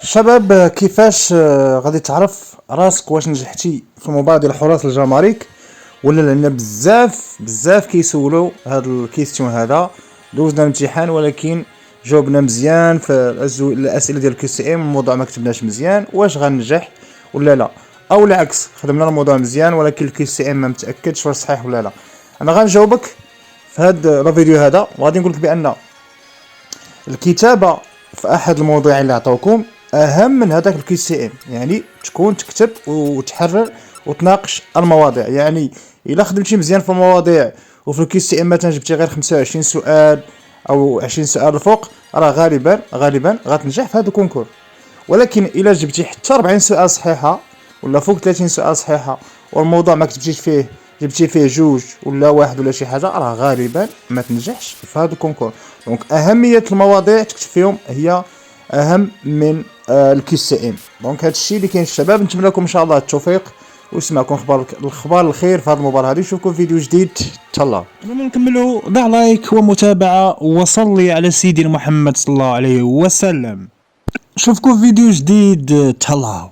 شباب، كيفاش غادي تعرف راسك واش نجحتي في المبادرة حراس الجمارك ولا لا؟ لان بزاف كيسولوا هاد الكيستيون هذا. دوزنا الامتحان ولكن جاوبنا مزيان في الاسئله ديال الكي سي ام، الموضوع ما كتبناش مزيان، واش غنجح ولا لا؟ او العكس، خدمنا الموضوع مزيان ولكن الكي سي ام ما متاكدش واش صحيح ولا لا. انا غنجاوبك في هاد الفيديو هذا، وغادي نقول لك بان الكتابه في احد المواضيع اللي عطاوكم اهم من هذاك الكي سي ام. يعني تكون تكتب وتحرر وتناقش المواضيع. يعني الا خدمتي مزيان في المواضيع وفي الكي سي ام مثلا جبتي غير 25 سؤال او 20 سؤال الفوق، راه غالبا غتنجح في هذا الكونكور. ولكن الا جبتي حتى 40 سؤال صحيحه ولا فوق 30 سؤال صحيحه والموضوع ما كتبتيش فيه، جبتي فيه جوج ولا واحد ولا شي حاجه، راه غالبا ما تنجحش في هذا الكونكور. دونك اهميه المواضيع تكتب فيهم هي اهم من الكي سي ام. دونك هذا الشيء اللي كاين الشباب. نتمنى لكم ان شاء الله التوفيق ويسمعكم الاخبار الخير في هذه المباراه هذه. نشوفكم فيديو جديد. تهلا. قبل ما نكملوا ضع لايك ومتابعه وصلي على سيدنا محمد صلى الله عليه وسلم. نشوفكم فيديو جديد. تهلا.